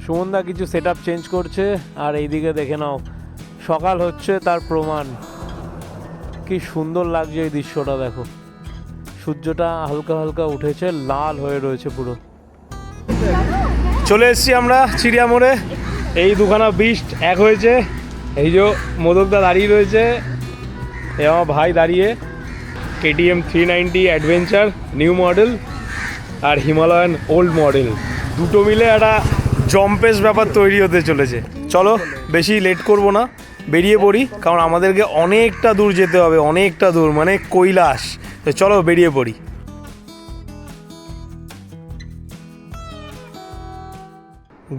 সুমনদা কিছু set up change করছে, আর এইদিকে দেখে নাও সকাল হচ্ছে তার প্রমাণ। কি সুন্দর লাগছে এই দৃশ্যটা, দেখো সূর্যটা হালকা হালকা উঠেছে, লাল হয়ে রয়েছে পুরো। চলে এসেছি আমরা চিড়িয়া মোড়ে। এই দুখানা বিস্ট এক হয়েছে। এই যে মোদকদা দাঁড়িয়ে রয়েছে, এ আমার ভাই দাঁড়িয়ে। KTM 390 অ্যাডভেঞ্চার নিউ মডেল আর হিমালয়ান ওল্ড মডেল দুটো মিলে একটা জম্পেস ব্যাপার তৈরি হতে চলেছে। চলো বেশি লেট করব না, বেরিয়ে পড়ি, কারণ আমাদেরকে অনেকটা দূর যেতে হবে, অনেকটা দূর মানে কৈলাস। তো চলো বেরিয়ে পড়ি।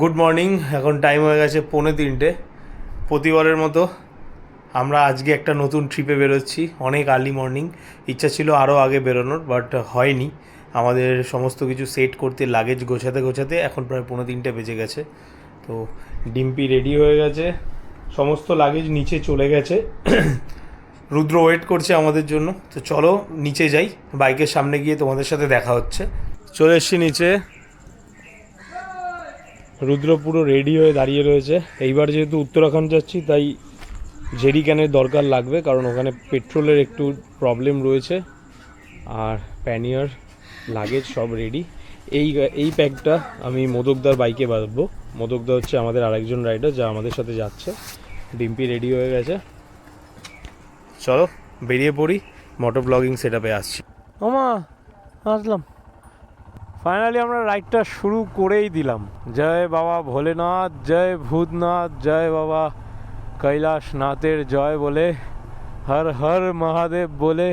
গুড মর্নিং, এখন টাইম হয়ে গেছে 2:45। প্রতিবারের মতো আমরা আজকে একটা নতুন ট্রিপে বেরোচ্ছি। অনেক আর্লি মর্নিং, ইচ্ছা ছিল আরও আগে বেরোনোর, বাট হয়নি। আমাদের সমস্ত কিছু সেট করতে, লাগেজ গোছাতে গোছাতে এখন প্রায় 2:45 বেজে গেছে। তো ডিম্পি রেডি হয়ে গেছে, সমস্ত লাগেজ নিচে চলে গেছে। রুদ্র ওয়েট করছে আমাদের জন্য। তো চলো নিচে যাই, বাইকের সামনে গিয়ে তোমাদের সাথে দেখা হচ্ছে। চলে এসছি নিচে, রুদ্র পুরো রেডি হয়ে দাঁড়িয়ে রয়েছে। এইবার যেহেতু উত্তরাখণ্ড যাচ্ছি, তাই জেরি ক্যানের দরকার লাগবে, কারণ ওখানে পেট্রোলের একটু প্রবলেম রয়েছে। আর প্যানিয়ার, লাগেজ সব রেডি। এই প্যাকটা আমি মোদকদার বাইকে বাঁধবো। মোদকদা হচ্ছে আমাদের আরেকজন রাইডার যা আমাদের সাথে যাচ্ছে। ডিম্পি রেডি হয়ে গেছে, চলো বেরিয়ে পড়ি। মোটর ব্লগিং সেট আপে আসছি। ওমা আসলাম, ফাইনালি আমরা রাইডটা শুরু করেই দিলাম। জয় বাবা ভোলেনাথ, জয় ভূতনাথ, জয় বাবা কৈলাসনাথের জয় বলে, হর হর মহাদেব বলে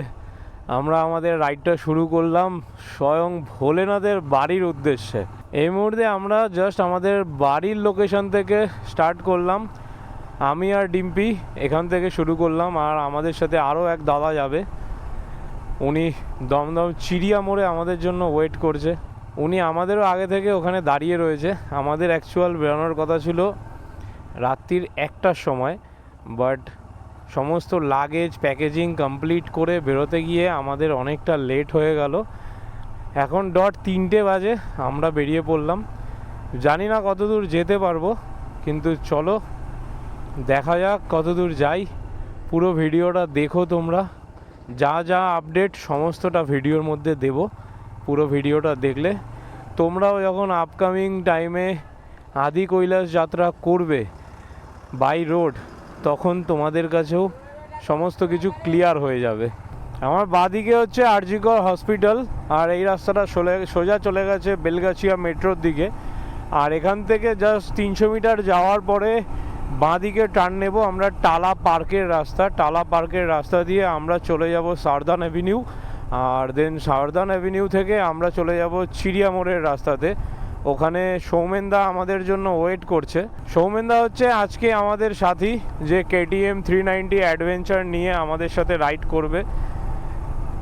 আমরা আমাদের রাইডটা শুরু করলাম স্বয়ং ভোলেনাথের বাড়ির উদ্দেশ্যে। এই মুহূর্তে আমরা জাস্ট আমাদের বাড়ির লোকেশন থেকে স্টার্ট করলাম। আমি আর ডিম্পি এখান থেকে শুরু করলাম, আর আমাদের সাথে আরও এক দাদা যাবে। উনি দমদম চিড়িয়া মোড়ে আমাদের জন্য ওয়েট করছে। উনি আমাদেরও আগে থেকে ওখানে দাঁড়িয়ে রয়েছে। আমাদের অ্যাকচুয়াল বেরোনোর কথা ছিল রাত্রির 1টার সময়, বাট সমস্ত লাগেজ প্যাকেজিং কমপ্লিট করে বেরোতে গিয়ে আমাদের অনেকটা লেট হয়ে গেল। এখন 3:00 বাজে, আমরা বেরিয়ে পড়লাম। জানি না কত দূর যেতে পারবো, কিন্তু চলো দেখা যাক কত দূর যাই। পুরো ভিডিওটা দেখো তোমরা, যা যা আপডেট সমস্তটা ভিডিওর মধ্যে দেব। পুরো ভিডিওটা দেখলে তোমরাও যখন আপকামিং টাইমে আদি কৈলাস যাত্রা করবে বাই রোড, তখন তোমাদের কাছেও সমস্ত কিছু ক্লিয়ার হয়ে যাবে। আমার বাঁদিকে হচ্ছে RG কর হসপিটাল, আর এই রাস্তাটা সোজা চলে গেছে বেলগাছিয়া মেট্রোর দিকে। আর এখান থেকে জাস্ট 300 মিটার যাওয়ার পরে বাঁদিকে টার্ন নেব আমরা টালা পার্কের রাস্তা। টালা পার্কের রাস্তা দিয়ে আমরা চলে যাব সারদান অ্যাভিনিউ, আর দেন সারদান অ্যাভিনিউ থেকে আমরা চলে যাব চিড়িয়া মোড়ের রাস্তাতে। ওখানে সৌমেনদা আমাদের জন্য ওয়েট করছে। সৌমেনদা হচ্ছে আজকে আমাদের সাথী, যে KTM 390 অ্যাডভেঞ্চার নিয়ে আমাদের সাথে রাইড করবে।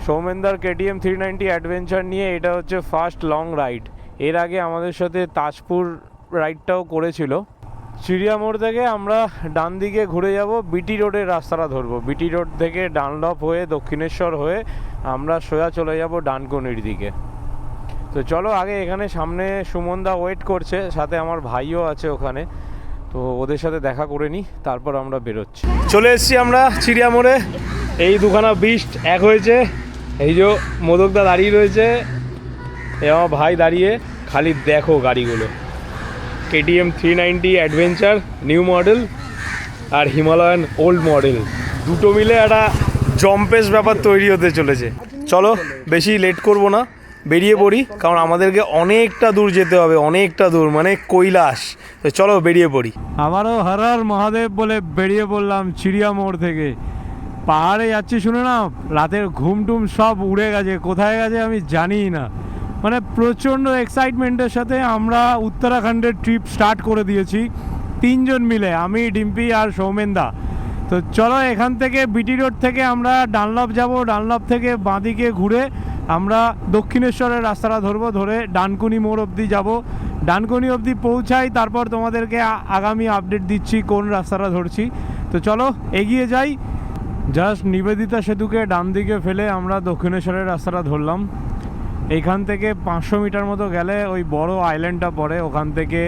সৌমেনদার KTM 390 অ্যাডভেঞ্চার নিয়ে এটা হচ্ছে ফার্স্ট লং রাইড। এর আগে আমাদের সাথে তাজপুর রাইডটাও করেছিল। চিড়িয়া মোড় থেকে আমরা ডান দিকে ঘুরে যাব, BT রোডের রাস্তাটা ধরবো। BT রোড থেকে ডানলপ হয়ে দক্ষিণেশ্বর হয়ে আমরা সোজা চলে যাব ডানকুনির দিকে। তো চলো আগে এখানে সামনে সুমনদা ওয়েট করছে, সাথে আমার ভাইও আছে ওখানে, তো ওদের সাথে দেখা করে নিই, তারপর আমরা বেরোচ্ছি। চলে এসেছি আমরা চিড়িয়া মোড়ে। এই দুখানা বিস্ট এক হয়েছে। এই যে মোদকদা দাঁড়িয়ে রয়েছে, এ আমার ভাই দাঁড়িয়ে। খালি দেখো গাড়িগুলো, KTM 390 অ্যাডভেঞ্চার নিউ মডেল আর হিমালয়ান ওল্ড মডেল দুটো মিলে একটা জম্পেস ব্যাপার তৈরি হতে চলেছে। চলো বেশি লেট করব না, বেরিয়ে পড়ি, কারণ আমাদেরকে অনেকটা দূর যেতে হবে, অনেকটা দূর মানে কৈলাস। তো চলো বেরিয়ে পড়ি। আবারও হর হর মহাদেব বলে বেরিয়ে পড়লাম চিড়িয়া মোড় থেকে। পাহাড়ে যাচ্ছি শুনে না, রাতের ঘুম টুম সব উড়ে গেছে, কোথায় গেছে আমি জানি না। মানে প্রচণ্ড এক্সাইটমেন্টের সাথে আমরা উত্তরাখণ্ডের ট্রিপ স্টার্ট করে দিয়েছি 3 জন মিলে, আমি, ডিম্পি আর সৌমেনদা। তো চলো এখান থেকে BT রোড থেকে আমরা ডানলপ যাব, ডানলপ থেকে বাঁদিকে ঘুরে আমরা দক্ষিণেশ্বরের রাস্তাটা ধরবো, ধরে ডানকুনি মোড় অবধি যাব। ডানকুনি অবধি পৌঁছাই, তারপর তোমাদেরকে আগামী আপডেট দিচ্ছি কোন রাস্তাটা ধরছি। তো চলো এগিয়ে যাই। জাস্ট নিবেদিতা সেতুকে ডান দিকে ফেলে আমরা দক্ষিণেশ্বরের রাস্তাটা ধরলাম। এইখান থেকে 500 মিটার মতো গেলে ওই বড় আইল্যান্ডটা পড়ে, ওখান থেকে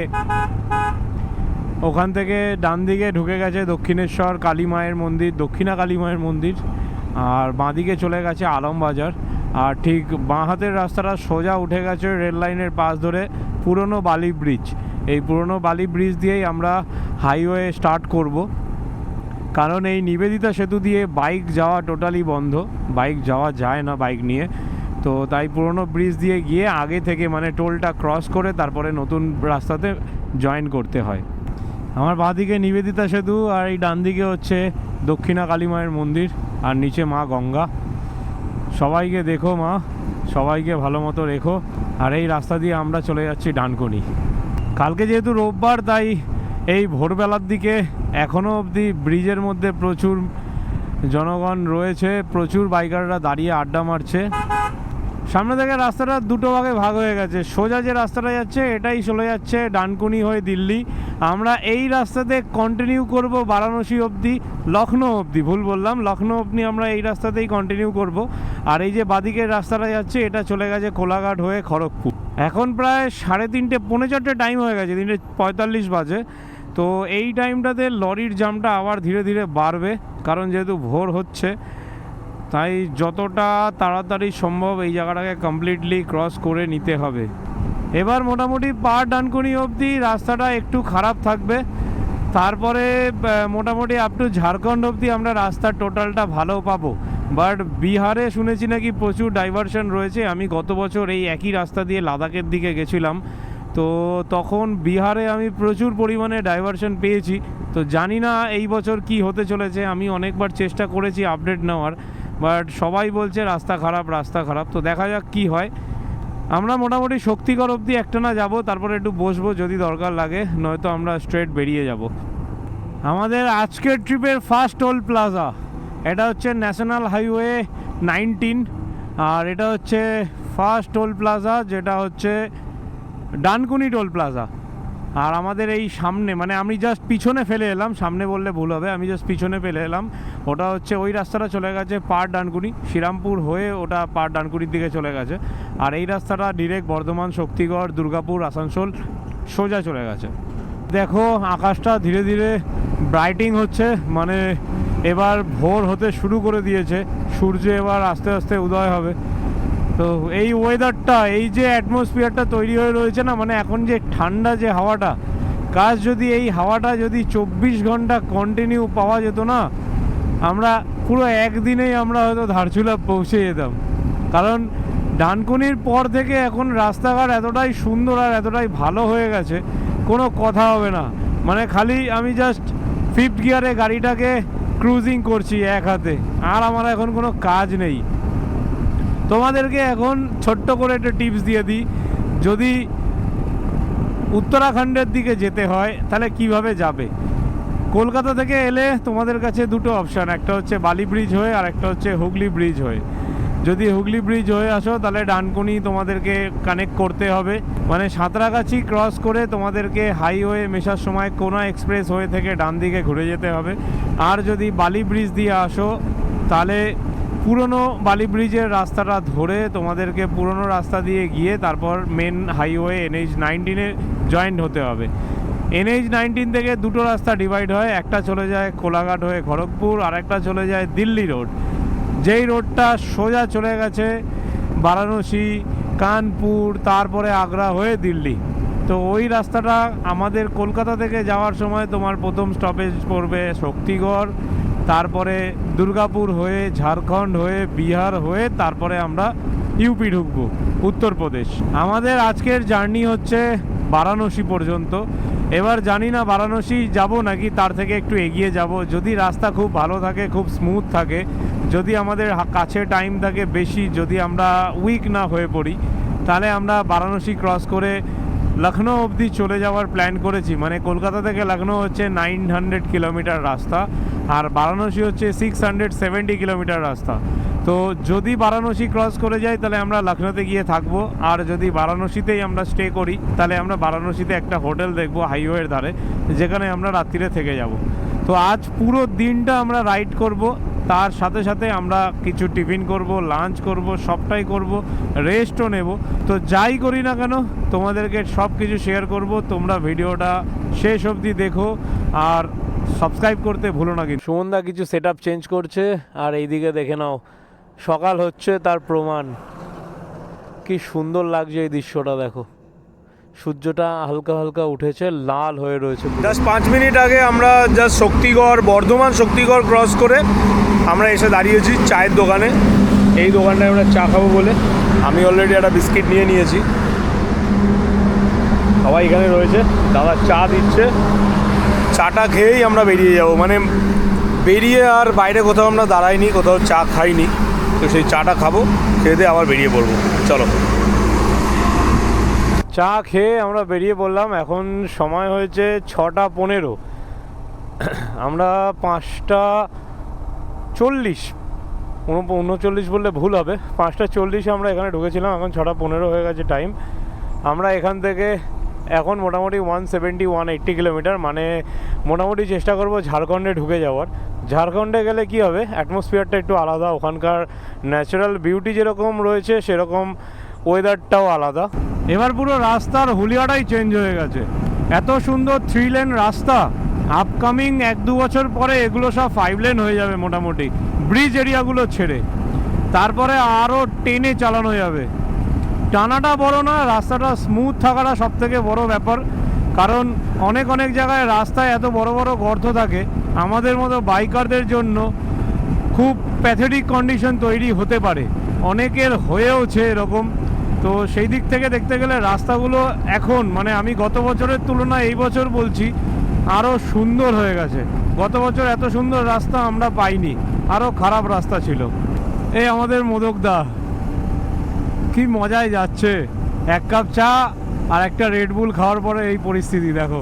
ওখান থেকে ডান দিকে ঢুকে গেছে দক্ষিণেশ্বর কালী মায়ের মন্দির, দক্ষিণা কালী মায়ের মন্দির, আর বাঁদিকে চলে গেছে আলমবাজার। আর ঠিক বাঁ হাতের রাস্তাটা সোজা উঠে গেছে রেল লাইনের পাশ ধরে পুরনো বালি ব্রিজ। এই পুরনো বালি ব্রিজ দিয়েই আমরা হাইওয়ে স্টার্ট করব, কারণ এই নিবেদিতা সেতু দিয়ে বাইক যাওয়া টোটালি বন্ধ, বাইক যাওয়া যায় না বাইক নিয়ে। তো তাই পুরনো ব্রিজ দিয়ে গিয়ে আগে থেকে মানে টোলটা ক্রস করে তারপরে নতুন রাস্তাতে জয়েন করতে হয়। আমার বাঁদিকে নিবেদিতা সেতু আর এই ডান দিকে হচ্ছে দক্ষিণা কালী মায়ের মন্দির আর নিচে মা গঙ্গা। সবাইকে দেখো মা, সবাইকে ভালো মতো রেখো। আর এই রাস্তা দিয়ে আমরা চলে যাচ্ছি ডানকুনি। কালকে যেহেতু রোববার তাই এই ভোরবেলার দিকে এখনও অবধি ব্রিজের মধ্যে প্রচুর জনগণ রয়েছে, প্রচুর বাইকাররা দাঁড়িয়ে আড্ডা মারছে। সামনে থেকে রাস্তাটা দুটো ভাগে ভাগ হয়ে গেছে, সোজা যে রাস্তাটা যাচ্ছে এটাই চলে যাচ্ছে ডানকুনি হয়ে দিল্লি। আমরা এই রাস্তাতে কন্টিনিউ করব বারাণসী অবধি, লখনৌ অবধি, ভুল বললাম, লখনৌ অবধি আমরা এই রাস্তাতেই কন্টিনিউ করব। আর এই যে বাদিকের রাস্তাটা যাচ্ছে এটা চলে গেছে কোলাঘাট হয়ে খড়গপুর। এখন প্রায় 3:30 পৌনে 4টে টাইম হয়ে গেছে, 3:45 বাজে। তো এই টাইমটাতে লরির জামটা আবার ধীরে ধীরে বাড়বে, কারণ যেহেতু ভোর হচ্ছে তাই যতটা তাড়াতাড়ি সম্ভব এই জায়গাটাকে কমপ্লিটলি ক্রস করে নিতে হবে। এবার মোটামুটি পার ডানকুনি অবধি রাস্তাটা একটু খারাপ থাকবে, তারপরে মোটামুটি আপ টু ঝাড়খণ্ড অবধি আমরা রাস্তার টোটালটা ভালো পাবো। বাট বিহারে শুনেছি নাকি প্রচুর ডাইভারশন রয়েছে। আমি গত বছর এই একই রাস্তা দিয়ে লাদাখের দিকে গেছিলাম, তো তখন বিহারে আমি প্রচুর পরিমাণে ডাইভারশন পেয়েছি। তো জানি না এই বছর কি হতে চলেছে। আমি অনেকবার চেষ্টা করেছি আপডেট নেওয়ার, বাট সবাই বলছে রাস্তা খারাপ, রাস্তা খারাপ। তো দেখা যাক কি হয়। আমরা মোটামুটি শক্তিগড় অবধি একটানা যাব, তারপরে একটু বসবো যদি দরকার লাগে, নয়তো আমরা স্ট্রেট বেরিয়ে যাব। আমাদের আজকের ট্রিপের ফার্স্ট টোল প্লাজা এটা হচ্ছে ন্যাশনাল হাইওয়ে 19, আর এটা হচ্ছে ফার্স্ট টোল প্লাজা যেটা হচ্ছে ডানকুনি টোল প্লাজা। আর আমাদের এই সামনে, মানে আমি জাস্ট পিছনে ফেলে এলাম, সামনে বললে ভুল হবে, আমি জাস্ট পিছনে ফেলে এলাম, ওটা হচ্ছে ওই রাস্তাটা চলে গেছে পার ডানকুনি, শ্রীরামপুর হয়ে ওটা পার ডানকুনির দিকে চলে গেছে। আর এই রাস্তাটা ডিরেক্ট বর্ধমান, শক্তিগড়, দুর্গাপুর, আসানসোল সোজা চলে গেছে। দেখো আকাশটা ধীরে ধীরে ব্রাইটিং হচ্ছে, মানে এবার ভোর হতে শুরু করে দিয়েছে, সূর্য এবার আস্তে আস্তে উদয় হবে। তো এই ওয়েদারটা, এই যে অ্যাটমসফিয়ারটা তৈরি হয়ে রয়েছে না, মানে এখন যে ঠান্ডা যে হাওয়াটা, কাজ যদি এই হাওয়াটা যদি 24 ঘন্টা কন্টিনিউ পাওয়া যেত না, আমরা পুরো একদিনেই আমরা হয়তো ধারচুলা পৌঁছে যেতাম। কারণ ডানকুনির পর থেকে এখন রাস্তাঘাট এতটাই সুন্দর আর এতটাই ভালো হয়ে গেছে, কোনো কথা হবে না। মানে খালি আমি জাস্ট 5th গিয়ারে গাড়িটাকে ক্রুজিং করছি এক হাতে, আর আমার এখন কোনো কাজ নেই। তোমাদেরকে এখন ছোট্ট করে একটা টিপস দিয়ে দিই, যদি উত্তরাখণ্ডের দিকে যেতে হয় তাহলে কিভাবে যাবে। কলকাতা থেকে এলে তোমাদের কাছে দুটো অপশান, একটা হচ্ছে বালি ব্রিজ হয়ে আর একটা হচ্ছে হুগলি ব্রিজ হয়ে। যদি হুগলি ব্রিজ হয়ে আসো তাহলে ডানকুনি তোমাদেরকে কানেক্ট করতে হবে, মানে সাঁতরাগাছি ক্রস করে তোমাদেরকে হাইওয়ে মেশার সময় কোনা এক্সপ্রেস হয়ে থেকে ডান দিকে ঘুরে যেতে হবে। আর যদি বালি ব্রিজ দিয়ে আসো তাহলে পুরনো বালি ব্রিজের রাস্তাটা ধরে তোমাদেরকে পুরনো রাস্তা দিয়ে গিয়ে তারপর মেন হাইওয়ে NH-19 জয়েন্ট হতে হবে। NH-19 থেকে দুটো রাস্তা ডিভাইড হয়, একটা চলে যায় কোলাঘাট হয়ে খড়গপুর, আর একটা চলে যায় দিল্লি রোড, যেই রোডটা সোজা চলে গেছে বারাণসী, কানপুর, তারপরে আগ্রা হয়ে দিল্লি। তো ওই রাস্তাটা আমাদের কলকাতা থেকে যাওয়ার সময় তোমার প্রথম স্টপেজ পড়বে শক্তিগড়, তারপরে দুর্গাপুর হয়ে, ঝাড়খণ্ড হয়ে, বিহার হয়ে, তারপরে আমরা ইউপি ঢুকবো, উত্তরপ্রদেশ। আমাদের আজকের জার্নি হচ্ছে বারাণসী পর্যন্ত। এবার জানি না বারাণসী যাব নাকি তার থেকে একটু এগিয়ে যাব, যদি রাস্তা খুব ভালো থাকে, খুব স্মুথ থাকে, যদি আমাদের কাছে টাইম থাকে বেশি, যদি আমরা উইক না হয়ে পড়ি, তাহলে আমরা বারাণসী ক্রস করে লখনৌ অবধি চলে যাওয়ার প্ল্যান করেছি। মানে কলকাতা থেকে লখনৌ হচ্ছে 900 কিলোমিটার রাস্তা, আর বারাণসী হচ্ছে 670 কিলোমিটার রাস্তা। তো যদি বারাণসী ক্রস করে যাই তাহলে আমরা লখনৌতে গিয়ে থাকবো, আর যদি বারাণসীতেই আমরা স্টে করি তাহলে আমরা বারাণসীতে একটা হোটেল দেখবো হাইওয়ের ধারে, যেখানে আমরা রাত্রিরে থেকে যাব। তো আজ পুরো দিনটা আমরা রাইড করব তার সাথে সাথে আমরা কিছু টিফিন করব, লাঞ্চ করব, সবটাই করব, রেস্টও নেব। তো যাই করি না কেন তোমাদেরকে সব কিছু শেয়ার করব। তোমরা ভিডিওটা শেষ অবধি দেখো আর সাবস্ক্রাইব করতে ভুলো না। কিন্তু সুমনদা কিছু সেট আপ চেঞ্জ করছে, আর এইদিকে দেখে নাও সকাল হচ্ছে তার প্রমাণ। কি সুন্দর লাগছে এই দৃশ্যটা, দেখো সূর্যটা হালকা হালকা উঠেছে, লাল হয়ে রয়েছে। জাস্ট 5 মিনিট আগে আমরা জাস্ট শক্তিগড়, বর্ধমান শক্তিগড় ক্রস করে আমরা এসে দাঁড়িয়েছি চায়ের দোকানে। এই দোকানটায় আমরা চা খাবো বলে আমি অলরেডি একটা বিস্কিট নিয়ে নিয়েছি। সবাই এখানে রয়েছে, দাদা চা দিচ্ছে। চাটা খেয়েই আমরা বেরিয়ে যাব, মানে বেরিয়ে আর বাইরে কোথাও আমরা দাঁড়াইনি, কোথাও চা খাইনি। তো সেই চাটা খাবো, খেয়ে দিয়ে আবার বেরিয়ে পড়বো। চলো, চা খেয়ে আমরা বেরিয়ে পড়লাম। এখন সময় হয়েছে 6:15। আমরা 5:40, 39 বললে ভুল হবে, 5:40 আমরা এখানে ঢুকেছিলাম। এখন 6:15 হয়ে গেছে টাইম। আমরা এখান থেকে এখন মোটামুটি 180 কিলোমিটার, মানে মোটামুটি চেষ্টা করব ঝাড়খণ্ডে ঢুকে যাওয়ার। ঝাড়খণ্ডে গেলে কি হবে, অ্যাটমসফিয়ারটা একটু আলাদা, ওখানকার ন্যাচারাল বিউটি যেরকম রয়েছে সেরকম ওয়েদারটাও আলাদা। এবার পুরো রাস্তার হুলিয়াটাই চেঞ্জ হয়ে গেছে। এত সুন্দর 3 লেন রাস্তা, আপকামিং 1-2 বছর পরে এগুলো সব 5 লেন হয়ে যাবে মোটামুটি, ব্রিজ এরিয়াগুলো ছেড়ে। তারপরে আরও টেনে চালানো যাবে। টানাটা বড় না, রাস্তাটা স্মুথ থাকাটা সব থেকে বড় ব্যাপার। কারণ অনেক জায়গায় রাস্তায় এত বড় বড় গর্ত থাকে, আমাদের মতো বাইকারদের জন্য খুব প্যাথেটিক কন্ডিশন তৈরি হতে পারে, অনেকের হয়েওছে এরকম। তো সেই দিক থেকে দেখতে গেলে রাস্তাগুলো এখন, মানে আমি গত বছরের তুলনায় এই বছর বলছি, আরও সুন্দর হয়ে গেছে। গত বছর এত সুন্দর রাস্তা আমরা পাইনি, আরও খারাপ রাস্তা ছিল। এই আমাদের মোদকদা কি মজায় যাচ্ছে, 1 কাপ চা আর একটা রেডবুল খাওয়ার পরে এই পরিস্থিতি দেখো।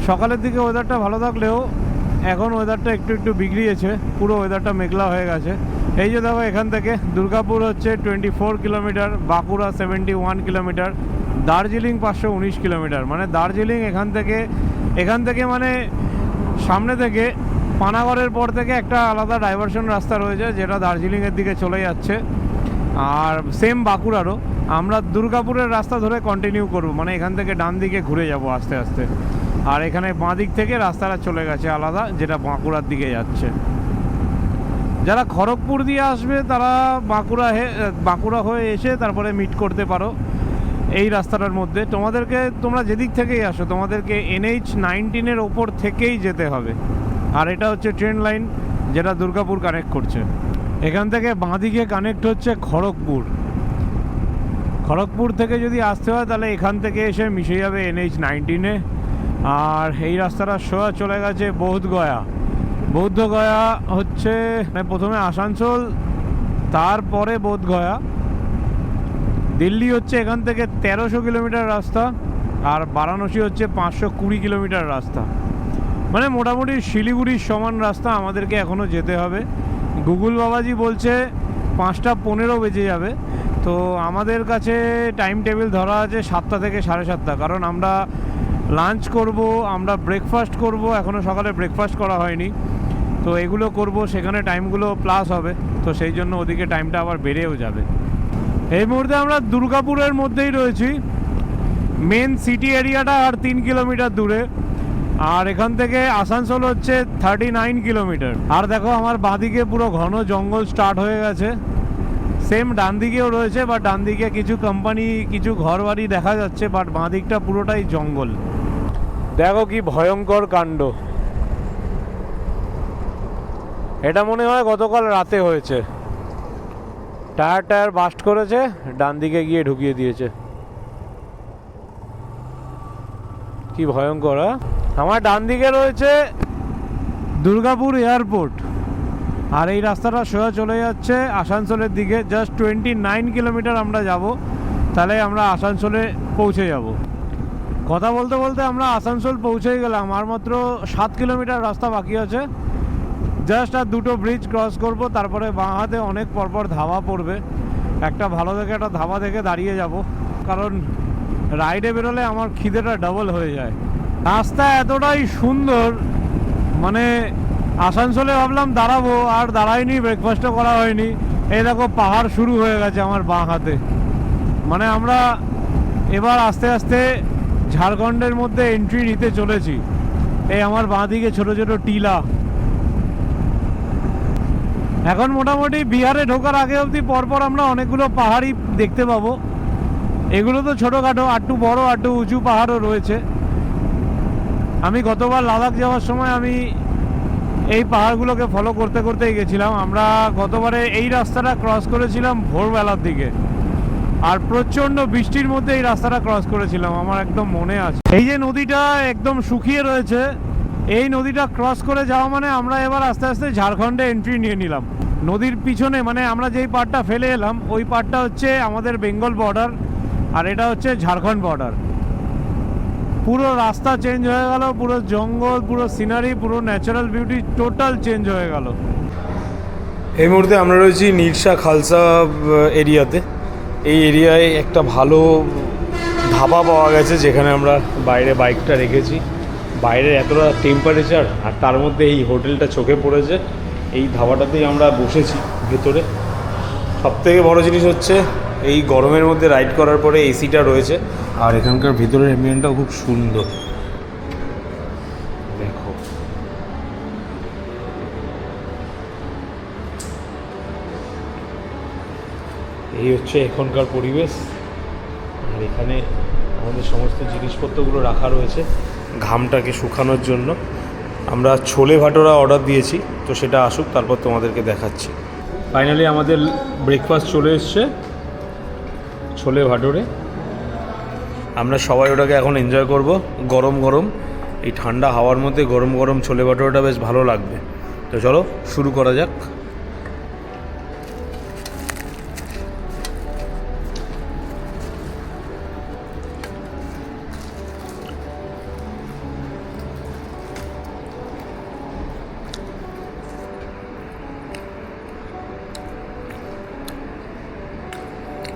সকালের দিকে ওয়েদারটা ভালো থাকলেও এখন ওয়েদারটা একটু বিগড়িয়েছে, পুরো ওয়েদারটা মেঘলা হয়ে গেছে। এই যে দেখো, এখান থেকে দুর্গাপুর হচ্ছে 24 kilometre, Bankura 71 kilometre, Darjeeling 519 kilometre. মানে দার্জিলিং এখান থেকে মানে সামনে থেকে পানাগড়ের পর থেকে একটা আলাদা ডাইভারশন রাস্তা রয়েছে যেটা দার্জিলিংয়ের দিকে চলে যাচ্ছে। আর সেম বাঁকুড়ারও আমরা দুর্গাপুরের রাস্তা ধরে কন্টিনিউ করব, মানে এখান থেকে ডান দিকে ঘুরে যাব আস্তে আস্তে। আর এখানে বাঁ দিক থেকে রাস্তাটা চলে গেছে আলাদা, যেটা বাঁকুড়ার দিকে যাচ্ছে। যারা খড়গপুর দিয়ে আসবে তারা বাঁকুড়া হয়ে এসে তারপরে মিট করতে পারো এই রাস্তাটার মধ্যে। তোমরা যেদিক থেকেই আসো তোমাদেরকে NH-19 ওপর থেকেই যেতে হবে। আর এটা হচ্ছে ট্রেন লাইন যেটা দুর্গাপুর কানেক্ট করছে। এখান থেকে বাঁ দিকে কানেক্ট হচ্ছে খড়গপুর থেকে যদি আসতে হয় তাহলে এখান থেকে এসে মিশে যাবে NH-19। আর এই রাস্তাটা সোজা চলে গেছে বোধগয়া হচ্ছে, মানে প্রথমে আসানসোল, তারপরে বোধগয়া। দিল্লি হচ্ছে এখান থেকে 1300 কিলোমিটার রাস্তা, আর বারাণসী হচ্ছে 520 কিলোমিটার রাস্তা। মানে মোটামুটি শিলিগুড়ির সমান রাস্তা আমাদেরকে এখনও যেতে হবে। গুগল বাবাজি বলছে 5:15 বেজে যাবে। তো আমাদের কাছে টাইম টেবিল ধরা আছে 7টা থেকে 7:30, কারণ আমরা লাঞ্চ করব, আমরা ব্রেকফাস্ট করব, এখনও সকালে ব্রেকফাস্ট করা হয়নি। তো এগুলো করব, সেখানে টাইমগুলো প্লাস হবে, তো সেই জন্য ওদিকে টাইমটা আবার বেড়েও যাবে। এই মুহূর্তে আমরা দুর্গাপুরের মধ্যেই রয়েছি, মেন সিটি এরিয়াটা আর 3 কিলোমিটার দূরে। আর এখান থেকে আসানসোল হচ্ছে 39 কিলোমিটার। আর দেখো আমার বাঁদিকে পুরো ঘন জঙ্গল স্টার্ট হয়ে গেছে। সেম ডান দিকেও রয়েছে, বাট ডান দিকে কিছু কোম্পানি, কিছু ঘর বাড়ি দেখা যাচ্ছে, বাট বাঁ দিকটা পুরোটাই জঙ্গল। দেখো কি ভয়ঙ্কর কাণ্ড। এটা মনে হয় গতকাল রাতে হয়েছে। টায়ার বাস্ট করেছে, ডান দিকে গিয়ে ঢুকিয়ে দিয়েছে। কি ভয়ঙ্কর। আমার ডান দিকে রয়েছে দুর্গাপুর এয়ারপোর্ট, আর এই রাস্তাটা সোজা চলে যাচ্ছে আসানসোলের দিকে। জাস্ট 29 কিলোমিটার আমরা যাব, তাহলে আমরা আসানসোলে পৌঁছে যাব। কথা বলতে বলতে আমরা আসানসোল পৌঁছেই গেলাম, আর মাত্র 7 কিলোমিটার রাস্তা বাকি আছে। জাস্ট আর 2টো ব্রিজ ক্রস করব, তারপরে বাঁ হাতে অনেক পরপর ধাবা পড়বে। একটা ভালো দেখে একটা ধাবা দেখে দাঁড়িয়ে যাব, কারণ রাইডে বেরোলে আমার খিদেটা ডাবল হয়ে যায়। রাস্তা এতটাই সুন্দর, মানে আসানসোলে ভাবলাম দাঁড়াবো, আর দাঁড়াইনি, ব্রেকফাস্টও করা হয়নি। এই দেখো পাহাড় শুরু হয়ে গেছে আমার বাঁ হাতে। মানে আমরা এবার আস্তে আস্তে ঝাড়খণ্ডের মধ্যে এন্ট্রি নিতে চলেছি। এই আমার বাঁ দিকে ছোট ছোট টিলা। এখন মোটামুটি বিহারে ঢোকার আগে অবধি পরপর আমরা অনেকগুলো পাহাড়ই দেখতে পাবো। এগুলো তো ছোটোখাটো, আটটু বড় আটটু উঁচু পাহাড়ও রয়েছে। আমি গতবার লাদাখ যাওয়ার সময় আমি এই পাহাড়গুলোকে ফলো করতে করতেই গেছিলাম। আমরা গতবারে এই রাস্তাটা ক্রস করেছিলাম ভোরবেলার দিকে, আর প্রচণ্ড বৃষ্টির মধ্যে এই রাস্তাটা ক্রস করেছিলাম, আমার একদম মনে আছে। এই যে নদীটা একদম শুকিয়ে রয়েছে, এই নদীটা ক্রস করে যাওয়া মানে আমরা এবার আস্তে আস্তে ঝাড়খণ্ডে এন্ট্রি নিয়ে নিলাম। নদীর পিছনে মানে আমরা যেই পাড়টা ফেলে এলাম ওই পাড়টা হচ্ছে আমাদের বেঙ্গল বর্ডার, আর এটা হচ্ছে ঝাড়খণ্ড বর্ডার। পুরো রাস্তা চেঞ্জ হয়ে গেল, পুরো জঙ্গল, পুরো সিনারি, পুরো ন্যাচারাল বিউটি টোটাল চেঞ্জ হয়ে গেল। এই মুহূর্তে আমরা রয়েছি নিরসা খালসা এরিয়াতে। এই এরিয়ায় একটা ভালো ধাবা পাওয়া গেছে, যেখানে আমরা বাইরে বাইকটা রেখেছি। বাইরে এতটা টেম্পারেচার, আর তার মধ্যে এই হোটেলটা চোখে পড়েছে। এই ধাবাটাতেই আমরা বসেছি ভেতরে। সবথেকে বড় জিনিস হচ্ছে এই গরমের মধ্যে রাইড করার পরে এসিটা রয়েছে, আর এখানকার ভেতরের এমবিয়েন্টটাও খুব সুন্দর। দেখো, এই হচ্ছে এখনকার পরিবেশ। আর এখানে আমাদের সমস্ত জিনিসপত্রগুলো রাখা রয়েছে ঘামটাকে শুকানোর জন্য। আমরা ছোলে ভাটোরা অর্ডার দিয়েছি, তো সেটা আসুক, তারপর তোমাদেরকে দেখাচ্ছি। ফাইনালি আমাদের ব্রেকফাস্ট চলে এসছে, ছোলে ভাটোরে। আমরা সবাই ওটাকে এখন এনজয় করব গরম গরম। এই ঠান্ডা হাওয়ার মধ্যে গরম গরম ছোলে ভাটোরাটা বেশ ভালো লাগবে। তো চলো শুরু করা যাক।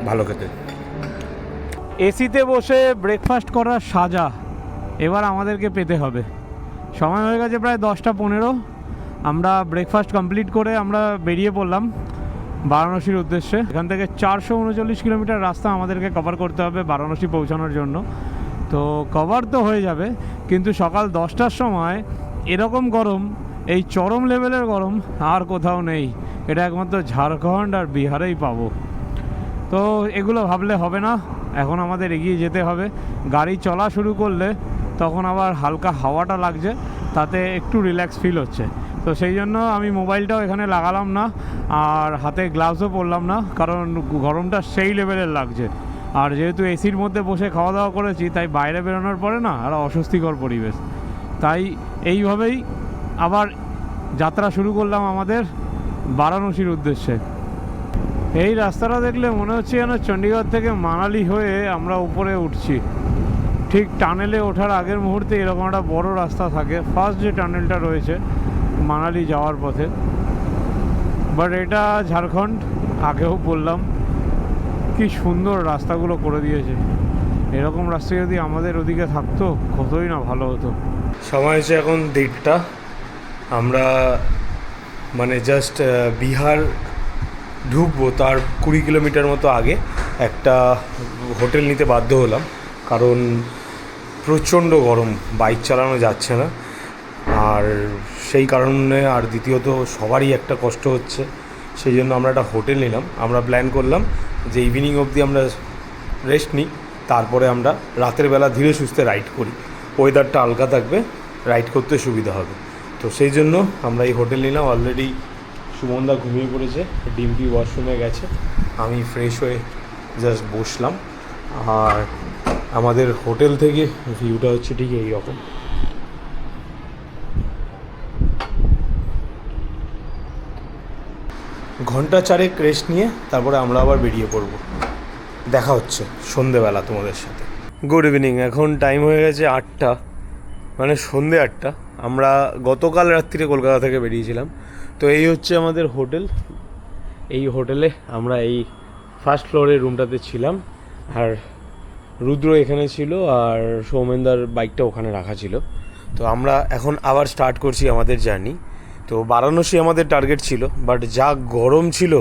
ভালো খেতে। এসিতে বসে ব্রেকফাস্ট করার সাজা এবার আমাদেরকে পেতে হবে। সময় হয়ে গেছে প্রায় 10টা 15। আমরা ব্রেকফাস্ট কমপ্লিট করে আমরা বেরিয়ে পড়লাম বারাণসীর উদ্দেশ্যে। এখান থেকে 439 কিলোমিটার রাস্তা আমাদেরকে কভার করতে হবে বারাণসী পৌঁছানোর জন্য। তো কভার তো হয়ে যাবে, কিন্তু সকাল 10টার সময় এরকম গরম, এই চরম লেভেলের গরম আর কোথাও নেই। এটা একমাত্র ঝাড়খণ্ড আর বিহারেই পাবো। তো এগুলো ভাবলে হবে না, এখন আমাদের এগিয়ে যেতে হবে। গাড়ি চলা শুরু করলে তখন আবার হালকা হাওয়াটা লাগছে, তাতে একটু রিল্যাক্স ফিল হচ্ছে। তো সেই জন্য আমি মোবাইলটাও এখানে লাগালাম না, আর হাতে গ্লাভসও পরলাম না, কারণ গরমটা সেই লেভেলের লাগছে। আর যেহেতু এসির মধ্যে বসে খাওয়া দাওয়া করেছি, তাই বাইরে বেরোনোর পরে না আরও অস্বস্তিকর পরিবেশ। তাই এইভাবেই আবার যাত্রা শুরু করলাম আমাদের বারাণসীর উদ্দেশ্যে। এই রাস্তাটা দেখলে মনে হচ্ছে যেন চণ্ডীগড় থেকে মানালি হয়ে আমরা উপরে উঠছি। ঠিক টানেলে ওঠার আগের মুহূর্তে এরকম একটা বড় রাস্তা থাকে, ফার্স্ট যে টানেলটা রয়েছে মানালি যাওয়ার পথে। বাট এটা ঝাড়খণ্ড, আগেও বললাম কি সুন্দর রাস্তাগুলো করে দিয়েছে। এরকম রাস্তা যদি আমাদের ওদিকে থাকতো কতই না ভালো হতো। সময় হচ্ছে এখন 1:30। আমরা মানে জাস্ট বিহার ঢুকবো তার 20 কিলোমিটার মতো আগে একটা হোটেল নিতে বাধ্য হলাম, কারণ প্রচণ্ড গরম, বাইক চালানো যাচ্ছে না। আর সেই কারণে, আর দ্বিতীয়ত সবারই একটা কষ্ট হচ্ছে, সেই জন্য আমরা একটা হোটেল নিলাম। আমরা প্ল্যান করলাম যে ইভিনিং অবধি আমরা রেস্ট নিই, তারপরে আমরা রাতের বেলা ধীরে সুস্থে রাইড করি। ওয়েদারটা হালকা থাকবে, রাইড করতে সুবিধা হবে। তো সেই জন্য আমরা এই হোটেল নিলাম। অলরেডি সুমনদা ঘুমিয়ে পড়েছে, ডিম্পি ওয়াশরুমে গেছে, আমি ফ্রেশ হয়ে জাস্ট বসলাম। আর আমাদের হোটেল থেকে ভিউটা হচ্ছে ঠিক এই রকম। ঘন্টা 4 রেস্ট নিয়ে তারপরে আমরা আবার বেরিয়ে পড়ব। দেখা হচ্ছে সন্ধেবেলা তোমাদের সাথে। Good evening. এখন টাইম হয়ে গেছে 8টা, মানে সন্ধে 8টা। আমরা গতকাল রাত্রিরে কলকাতা থেকে বেরিয়েছিলাম। তো এই হচ্ছে আমাদের হোটেল। এই হোটেলে আমরা এই ফার্স্ট ফ্লোরের রুমটাতে ছিলাম। আর রুদ্র এখানে ছিল আর সৌমেনদার বাইকটা ওখানে রাখা ছিল। তো আমরা এখন আবার স্টার্ট করছি আমাদের জার্নি। তো বারাণসী আমাদের টার্গেট ছিল, বাট যা গরম ছিল,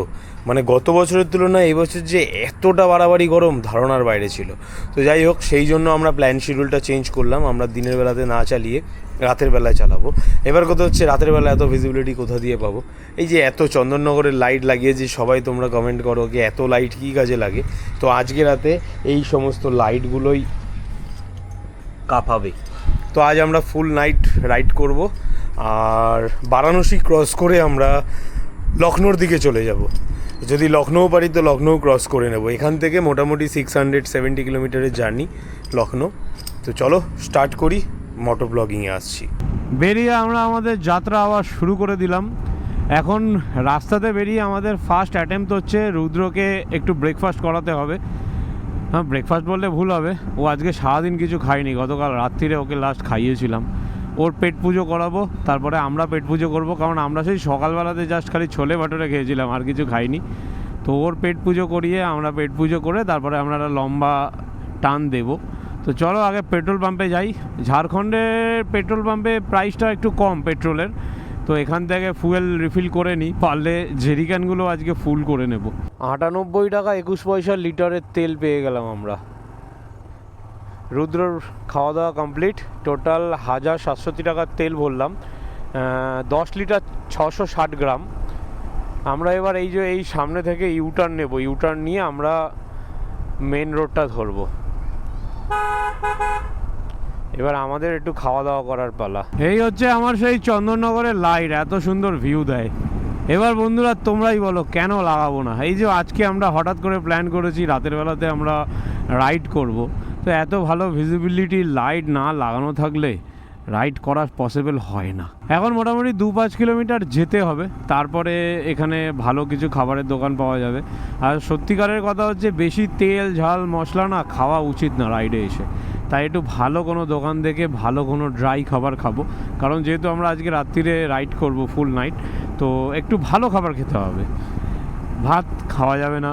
মানে গত বছরের তুলনায় এই বছর যে এতটা বাড়াবাড়ি গরম ধারণার বাইরে ছিল। তো যাই হোক, সেই জন্য আমরা প্ল্যান শিডিউলটা চেঞ্জ করলাম, আমরা দিনের বেলাতে না চালিয়ে রাতের বেলায় চালাবো। এবার কথা হচ্ছে রাতের বেলা এত ভিজিবিলিটি কোথা দিয়ে পাবো? এই যে এত চন্দননগরের লাইট লাগিয়েছি, সবাই তোমরা কমেন্ট করো কি এত লাইট কী কাজে লাগে। তো আজকে রাতে এই সমস্ত লাইটগুলোই কাঁপাবে। তো আজ আমরা ফুল নাইট রাইড করব, আর বারাণসী ক্রস করে আমরা লখনৌর দিকে চলে যাব। যদি লখনৌ পারি তো লখনৌ ক্রস করে নেব। এখান থেকে মোটামুটি 670 কিলোমিটারের জার্নি লখনৌ। তো চলো স্টার্ট করি, মোটো ব্লগিংয়ে আসছি। বেরিয়ে আমরা আমাদের যাত্রা আবার শুরু করে দিলাম। এখন রাস্তাতে বেরিয়ে আমাদের ফার্স্ট অ্যাটেম্প্ট হচ্ছে রুদ্রকে একটু ব্রেকফাস্ট করাতে হবে। হ্যাঁ, ব্রেকফাস্ট বললে ভুল হবে, ও আজকে সারাদিন কিছু খায়নি, গতকাল রাত্রিরে ওকে লাস্ট খাইয়েছিলাম। ওর পেট পুজো করাবো, তারপরে আমরা পেট পুজো করবো, কারণ আমরা সেই সকালবেলাতে জাস্ট খালি ছোলে ভাটুরে খেয়েছিলাম, আর কিছু খাইনি। তো ওর পেট পুজো করিয়ে আমরা পেট পুজো করে তারপরে আমরা একটা লম্বা টান দেবো। তো চলো আগে পেট্রোল পাম্পে যাই। ঝাড়খণ্ডের পেট্রোল পাম্পে প্রাইসটা একটু কম পেট্রোলের, তো এখান থেকে ফুয়েল রিফিল করে নিই, পারলে জেরিক্যানগুলো আজকে ফুল করে নেব। 98 টাকা 21 পয়সা লিটারের তেল পেয়ে গেলাম আমরা। রুদ্রর খাওয়া দাওয়া কমপ্লিট, টোটাল 1770 টাকার তেল ভরলাম, 10 লিটার 660 গ্রাম। আমরা এবার এই যে এই সামনে থেকে ইউটার্ন নেব, ইউটার্ন নিয়ে আমরা মেন রোডটা ধরবো। এবার আমাদের একটু খাওয়া দাওয়া করার পালা। এই হচ্ছে আমার সেই চন্দননগরের লাইট, এত সুন্দর ভিউ দেয়। এবার বন্ধুরা তোমরাই বলো কেন লাগাবো না। এই যে আজকে আমরা হঠাৎ করে প্ল্যান করেছি রাতের বেলাতে আমরা রাইড করব, তো এত ভালো ভিজিবিলিটি লাইট না লাগানো থাকলে রাইড করা পসিবল হয় না। এখন মোটামুটি 2-5 কিলোমিটার যেতে হবে, তারপরে এখানে ভালো কিছু খাবারের দোকান পাওয়া যাবে। আর সত্যিকারের কথা হচ্ছে বেশি তেল ঝাল মশলা না খাওয়া উচিত না রাইডে এসে, তাই একটু ভালো কোনো দোকান দেখে ভালো কোনো ড্রাই খাবার খাবো, কারণ যেহেতু আমরা আজকে রাত্রিরে রাইড করব ফুল নাইট, তো একটু ভালো খাবার খেতে হবে। ভাত খাওয়া যাবে না,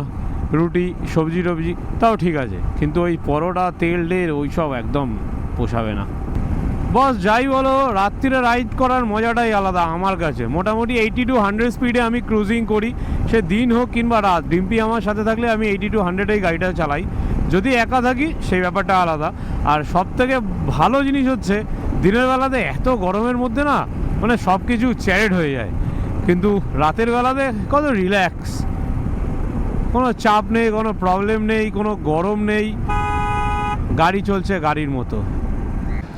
রুটি সবজি টবজি তাও ঠিক আছে, কিন্তু ওই পরোটা তেল ডেল ওই সব একদম পোষাবে না। বস যাই বলো, রাত্রিরে রাইড করার মজাটাই আলাদা আমার কাছে। মোটামুটি 80 to 100 স্পিডে আমি ক্রুজিং করি, সে দিন হোক কিংবা রাত। ডিম্পি আমার সাথে থাকলে আমি 80 to 100 গাড়িটা চালাই, যদি একা থাকি সেই ব্যাপারটা আলাদা। আর সব থেকে ভালো জিনিস হচ্ছে দিনের বেলাতে এত গরমের মধ্যে না মানে সব কিছু চ্যারেড হয়ে যায়, কিন্তু রাতের বেলাতে কত রিল্যাক্স, কোনো চাপ নেই, কোনো প্রবলেম নেই, কোনো গরম নেই, গাড়ি চলছে গাড়ির মতো।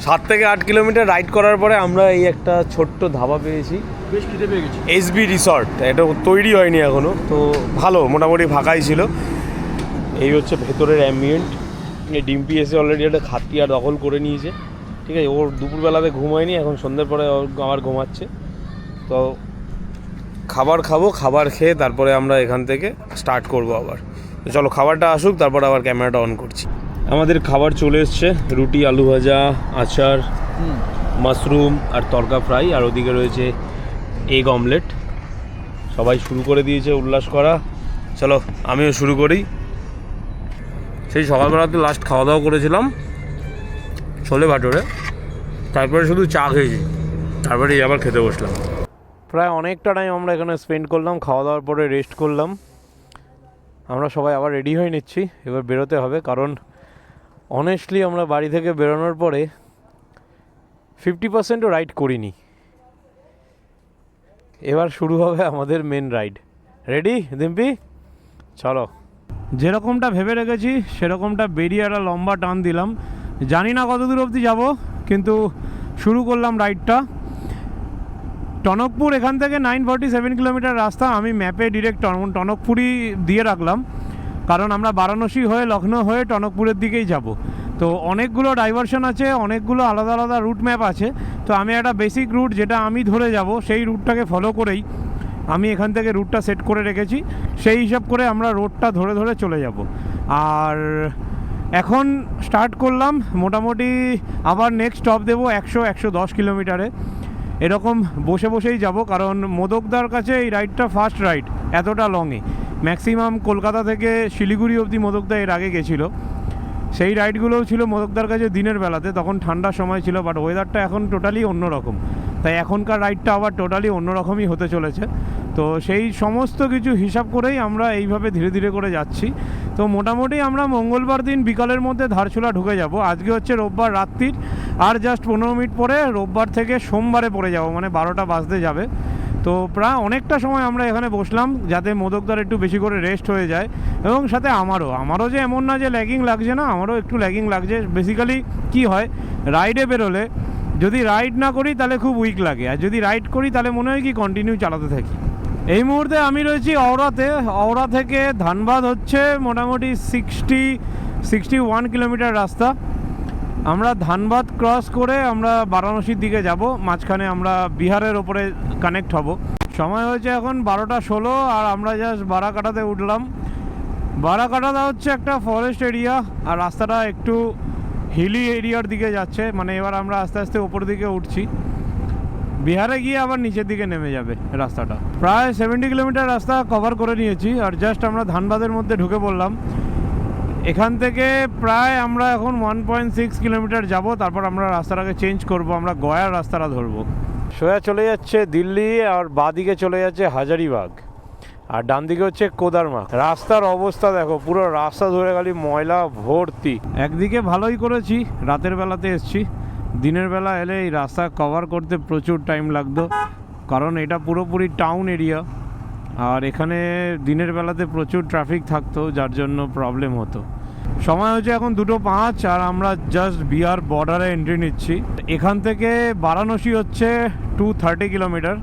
7 থেকে 8 কিলোমিটার রাইড করার পরে আমরা এই একটা ছোট্ট ধাবা পেয়েছি, বেশ খিদে পেয়ে গেছি। এসবি রিসর্ট, এটা তৈরি হয়নি এখনও, তো ভালো মোটামুটি ফাঁকাই ছিল। এই হচ্ছে ভেতরের অ্যাম্বিয়েন্ট। ডিম্পি এসে অলরেডি একটা খাটিয়া দখল করে নিয়েছে, ঠিক আছে। ওর দুপুরবেলাতে ঘুম হয়নি, এখন সন্ধ্যের পরে আবার ঘুমাচ্ছে। তো খাবার খাবো, খাবার খেয়ে তারপরে আমরা এখান থেকে স্টার্ট করবো আবার। তো চলো খাবারটা আসুক, তারপর আবার ক্যামেরাটা অন করছি। আমাদের খাবার চলে এসছে, রুটি আলু ভাজা আচার মাশরুম আর তরকা ফ্রাই, আর ওদিকে রয়েছে এগ অমলেট। সবাই শুরু করে দিয়েছে উল্লাস করা, চলো আমিও শুরু করি। সেই সকালবেলাতে লাস্ট খাওয়া দাওয়া করেছিলাম ছোলে ভাটুরে, তারপরে শুধু চা খেয়েছি, তারপরে আবার খেতে বসলাম। প্রায় অনেকটা টাইম আমরা এখানে স্পেন্ড করলাম, খাওয়া দাওয়ার পরে রেস্ট করলাম। আমরা সবাই আবার রেডি হয়ে নিচ্ছি, এবার বেরোতে হবে। কারণ অনেস্টলি আমরা বাড়ি থেকে বেরোনোর পরে 50%ও রাইড করিনি। এবার শুরু হবে আমাদের মেন রাইড। রেডি দিম্পি? চলো। যেরকমটা ভেবে রেখেছি সেরকমটা বেরিয়ে একটা লম্বা টান দিলাম। জানি না কত দূর অবধি যাব, কিন্তু শুরু করলাম রাইডটা। টনকপুর এখান থেকে 947 কিলোমিটার রাস্তা। আমি ম্যাপে ডিরেক্ট টনকপুরই দিয়ে রাখলাম, কারণ আমরা বারাণসী হয়ে লখনৌ হয়ে টনকপুরের দিকেই যাব। তো অনেকগুলো ডাইভারশন আছে, অনেকগুলো আলাদা আলাদা রুট ম্যাপ আছে। তো আমি একটা বেসিক রুট যেটা আমি ধরে যাব সেই রুটটাকে ফলো করেই আমি এখান থেকে রুটটা সেট করে রেখেছি, সেই হিসাব করে আমরা রোডটা ধরে ধরে চলে যাব। আর এখন স্টার্ট করলাম, মোটামুটি আবার নেক্সট স্টপ দেবো 100-110 কিলোমিটারে। এরকম বসে বসেই যাব, কারণ মোদকদার কাছে এই রাইডটা ফার্স্ট রাইড এতটা লংয়ে। ম্যাক্সিমাম কলকাতা থেকে শিলিগুড়ি অবধি মোদকদা এর আগে গেছিলো, সেই রাইডগুলোও ছিল মোদকদার কাছে দিনের বেলাতে, তখন ঠান্ডার সময় ছিল, বাট ওয়েদারটা এখন টোটালি অন্যরকম, তাই এখনকার রাইডটা আবার টোটালি অন্যরকমই হতে চলেছে। তো সেই সমস্ত কিছু হিসাব করেই আমরা এইভাবে ধীরে ধীরে করে যাচ্ছি। তো মোটামুটি আমরা মঙ্গলবার দিন বিকালের মধ্যে ধারচুলা ঢুকে যাব। আজকে হচ্ছে রোববার রাত্রির, আর জাস্ট 15 মিনিট পরে রোববার থেকে সোমবারে পড়ে যাব, মানে 12টা বাজতে যাবে। তো প্রায় অনেকটা সময় আমরা এখানে বসলাম যাতে মোদকদার একটু বেশি করে রেস্ট হয়ে যায়, এবং সাথে আমারও যে এমন না যে ল্যাগিং লাগছে না, আমারও একটু ল্যাগিং লাগছে। বেসিক্যালি কি হয়, রাইডে বেরোলে যদি রাইড না করি তাহলে খুব উইক লাগে, আর যদি রাইড করি তাহলে মনে হয় কি কন্টিনিউ চালাতে থাকি। এই মুহূর্তে আমি রয়েছি আওড়া থেকে ধানবাদ হচ্ছে মোটামুটি 61 কিলোমিটার রাস্তা। আমরা ধানবাদ ক্রস করে আমরা বারাণসীর দিকে যাব, মাঝখানে আমরা বিহারের ওপরে কানেক্ট হব। সময় হয়েছে এখন 12টা 16, আর আমরা জাস্ট বারাকাটাতে উঠলাম। বারাকাটাটা হচ্ছে একটা ফরেস্ট এরিয়া, আর রাস্তাটা একটু হিলি এরিয়ার দিকে যাচ্ছে, মানে এবার আমরা আস্তে আস্তে ওপর দিকে উঠছি। বিহারে গিয়ে আবার নিচের দিকে নেমে যাবে রাস্তাটা। প্রায় 70 কিলোমিটার রাস্তা কভার করে নিয়েছি, আর জাস্ট আমরা ধানবাদের মধ্যে ঢুকে পড়লাম। এখান থেকে প্রায় আমরা এখন 1.6 কিলোমিটার যাব, তারপর আমরা রাস্তাটাকে চেঞ্জ করব, আমরা গয়ার রাস্তাটা ধরবো। সোজা চলে যাচ্ছে দিল্লি, আর বাঁদিকে চলে যাচ্ছে হাজারিবাগ, আর ডান দিকে হচ্ছে কোদারমার্গ। রাস্তার অবস্থা দেখো, পুরো রাস্তা ধরে খালি ময়লা ভর্তি। একদিকে ভালোই করেছি রাতের বেলাতে এসছি, দিনের বেলা এলে এই রাস্তা কভার করতে প্রচুর টাইম লাগতো, কারণ এটা পুরোপুরি টাউন এরিয়া, আর এখানে দিনের বেলাতে প্রচুর ট্রাফিক থাকতো, যার জন্য প্রবলেম হতো। সময় হচ্ছে এখন 2:05, আর আমরা জাস্ট বিহার বর্ডারে এন্ট্রি নিচ্ছি। এখান থেকে বারাণসী হচ্ছে 230 কিলোমিটার।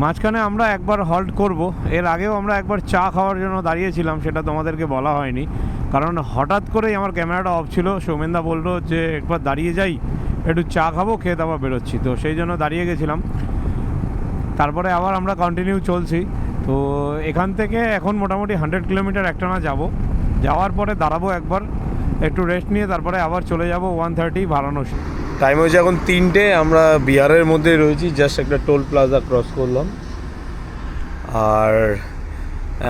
মাঝখানে আমরা একবার হল্ট করব, এর আগেও আমরা একবার চা খাওয়ার জন্য দাঁড়িয়েছিলাম, সেটা তোমাদেরকে বলা হয়নি, কারণ হঠাৎ করেই আমার ক্যামেরাটা অফ ছিল। সৌমেনদা বললো যে একবার দাঁড়িয়ে যাই, একটু চা খাবো, খেয়ে তারপর বেরোচ্ছি, তো সেই জন্য দাঁড়িয়ে গেছিলাম। তারপরে আবার আমরা কন্টিনিউ চলছি। তো এখান থেকে এখন মোটামুটি 100 কিলোমিটার একটানা যাব, যাওয়ার পরে দাঁড়াবো একবার, একটু রেস্ট নিয়ে তারপরে আবার চলে যাব 130 বারাণসী। টাইম হয়েছে এখন 3টে, আমরা বিহারের মধ্যে রয়েছি, জাস্ট একটা টোল প্লাজা ক্রস করলাম, আর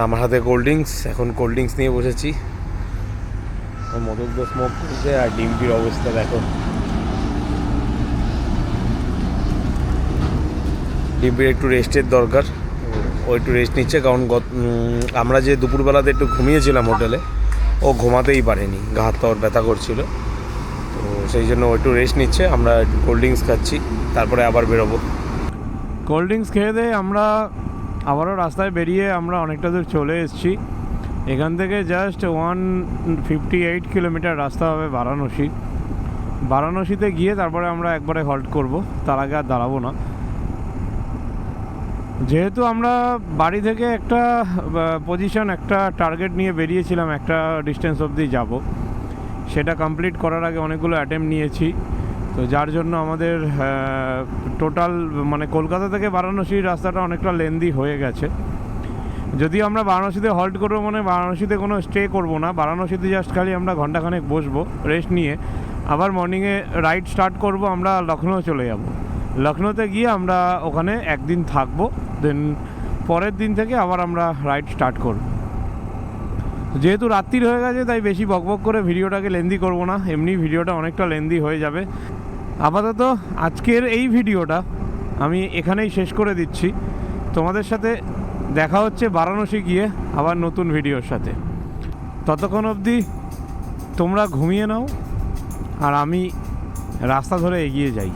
আমার হাতে কোল্ড ড্রিঙ্কস, এখন কোল্ড ড্রিঙ্কস নিয়ে বসেছি। মদক স্মোক করছে, আর ডিম্পির অবস্থা দেখো, ডিম্পির একটু রেস্টের দরকার, ও একটু রেস্ট নিচ্ছে, কারণ আমরা যে দুপুরবেলাতে একটু ঘুমিয়েছিলাম হোটেলে, ও ঘুমাতেই পারেনি, গা হাত পাওয়ার ব্যথা করছিল, তো সেই জন্য ও একটু রেস্ট নিচ্ছে। আমরা একটু কোল্ড ড্রিঙ্কস খাচ্ছি, তারপরে আবার বেরোবো। কোল্ড ড্রিঙ্কস খেয়ে দিয়ে আমরা আবারও রাস্তায় বেরিয়ে আমরা অনেকটা দূর চলে এসেছি। এখান থেকে জাস্ট 158 কিলোমিটার রাস্তা হবে বারাণসী। বারাণসীতে গিয়ে তারপরে আমরা একবারে হল্ট করব, তার আগে আর দাঁড়াবো না। যেহেতু আমরা বাড়ি থেকে একটা পজিশন, একটা টার্গেট নিয়ে বেরিয়েছিলাম, একটা ডিস্টেন্স অবধি যাব, সেটা কমপ্লিট করার আগে অনেকগুলো অ্যাটেম্প নিয়েছি, তো যার জন্য আমাদের টোটাল মানে কলকাতা থেকে বারাণসীর রাস্তাটা অনেকটা লেন্দি হয়ে গেছে। যদিও আমরা বারাণসীতে হল্ট করবো, মানে বারাণসীতে কোনো স্টে করব না, বারাণসীতে জাস্ট খালি আমরা ঘন্টাখানেক বসবো রেস্ট নিয়ে, আবার মর্নিংয়ে রাইড স্টার্ট করব, আমরা লখনৌ চলে যাব। লখনৌতে গিয়ে আমরা ওখানে একদিন থাকবো, দেন পরের দিন থেকে আবার আমরা রাইড স্টার্ট করব। যেহেতু রাত্রির হয়ে গেছে, তাই বেশি বকবক করে ভিডিওটাকে লেন্দি করব না, এমনি ভিডিওটা অনেকটা লেন্দি হয়ে যাবে। আপাতত আজকের এই ভিডিওটা আমি এখানেই শেষ করে দিচ্ছি। তোমাদের সাথে দেখা হচ্ছে বারাণসী গিয়ে আবার নতুন ভিডিওর সাথে। ততক্ষণ অবধি তোমরা ঘুমিয়ে নাও, আর আমি রাস্তা ধরে এগিয়ে যাই।